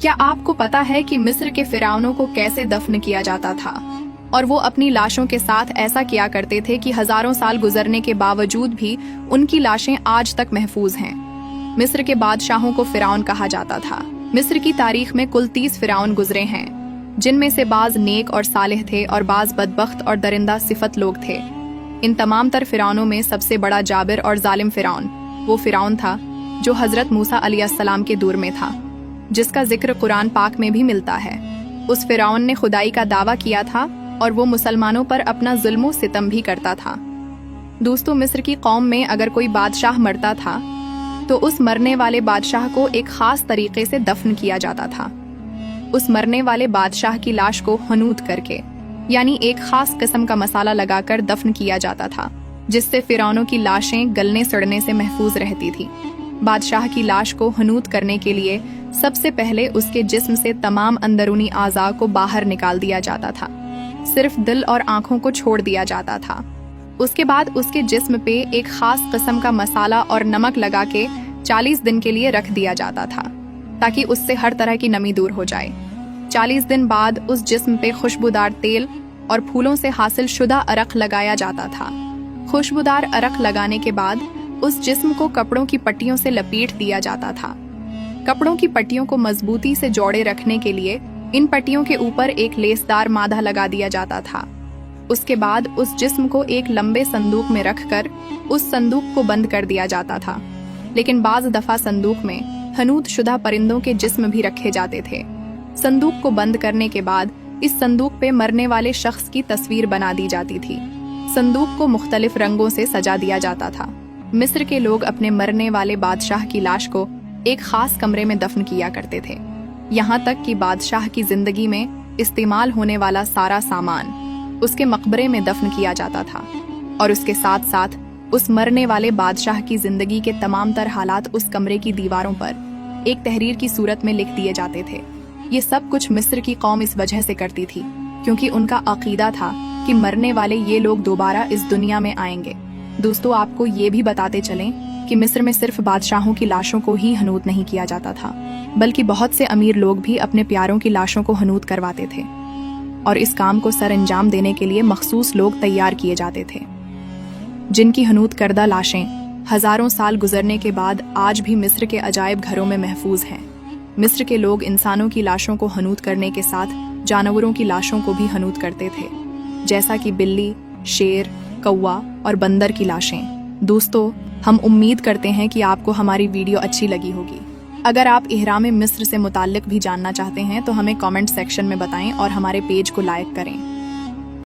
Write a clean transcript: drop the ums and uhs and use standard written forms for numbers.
क्या आपको पता है कि मिस्र के फिरौनों को कैसे दफन किया जाता था? और वो अपनी लाशों के साथ ऐसा किया करते थे कि हजारों साल गुजरने के बावजूद भी उनकी लाशें आज तक महफूज हैं। मिस्र के बादशाहों को फिरौन कहा जाता था। मिस्र की तारीख में कुल 30 फिरौन गुजरे हैं, जिनमें से बाज नेक और सालेह थे और बाज बदबख्त और दरिंदा सिफत लोग थे। इन तमाम तर फिरौनों में सबसे बड़ा जाबिर और जालिम फिरौन वो फिरौन था जो हजरत मूसा अलैहिस्सलाम के दौर में था, जिसका जिक्र कुरान पाक में भी मिलता है। उस फिरौन ने खुदाई का दावा किया था और वो मुसलमानों पर अपना जुल्म सितम भी करता था। दोस्तों, मिस्र की कौम में अगर कोई बादशाह मरता था तो उस मरने वाले बादशाह को एक खास तरीके से दफन किया जाता था। उस मरने वाले बादशाह की लाश को हनूत करके, यानी एक खास किस्म का मसाला लगाकर दफन किया जाता था, जिससे फिरौनों की लाशें गलने सड़ने से महफूज रहती थी। बादशाह की लाश को हनूत करने के लिए सबसे पहले उसके जिस्म से तमाम अंदरूनी आज़ा को बाहर निकाल दिया जाता था, सिर्फ दिल और आंखों को छोड़ दिया जाता था। उसके बाद उसके जिस्म पे एक खास किस्म का मसाला और नमक लगा के 40 दिन के लिए रख दिया जाता था, ताकि उससे हर तरह की नमी दूर हो जाए। 40 दिन बाद उस जिस्म पे खुशबूदार तेल और फूलों से हासिल शुदा अरक लगाया जाता था। खुशबूदार अरक लगाने के बाद उस जिस्म को कपड़ों की पट्टियों से लपेट दिया जाता था। कपड़ों की पट्टियों को मजबूती से जोड़े रखने के लिए इन पट्टियों के ऊपर एक लेसदार मादा लगा दिया जाता था। उसके बाद उस जिस्म को एक लंबे संदूक में रखकर उस संदूक को बंद कर दिया जाता था। लेकिन बाज दफा संदूक में हनूत शुदा परिंदों के जिस्म भी रखे जाते थे। संदूक को बंद करने के बाद इस संदूक पे मरने वाले शख्स की तस्वीर बना दी जाती थी। संदूक को मुख्तलिफ रंगों से सजा दिया जाता था। मिस्र के लोग अपने मरने वाले बादशाह की लाश को एक खास कमरे में दफन किया करते थे। यहाँ तक कि बादशाह की जिंदगी में इस्तेमाल होने वाला सारा सामान उसके मकबरे में दफन किया जाता था, और उसके साथ साथ उस मरने वाले बादशाह की जिंदगी के तमाम तर हालात उस कमरे की दीवारों पर एक तहरीर की सूरत में लिख दिए जाते थे। ये सब कुछ मिस्र की कौम इस वजह से करती थी क्योंकि उनका अकीदा था कि मरने वाले ये लोग दोबारा इस दुनिया में आएंगे। दोस्तों, आपको ये भी बताते चलें कि मिस्र में सिर्फ बादशाहों की लाशों को ही हनूत नहीं किया जाता था, बल्कि बहुत से अमीर लोग भी अपने प्यारों की लाशों को हनूत करवाते थे, और इस काम को सर अंजाम देने के लिए मखसूस लोग तैयार किए जाते थे, जिनकी हनूत करदा लाशें हजारों साल गुजरने के बाद आज भी मिस्र के अजायब घरों में महफूज हैं। मिस्र के लोग इंसानों की लाशों को हनूत करने के साथ जानवरों की लाशों को भी हनूत करते थे, जैसा कि बिल्ली, शेर, कौवा और बंदर की लाशें। दोस्तों, हम उम्मीद करते हैं कि आपको हमारी वीडियो अच्छी लगी होगी। अगर आप इहराम मिस्र से मुताल्लिक भी जानना चाहते हैं तो हमें कमेंट सेक्शन में बताएं और हमारे पेज को लाइक करें।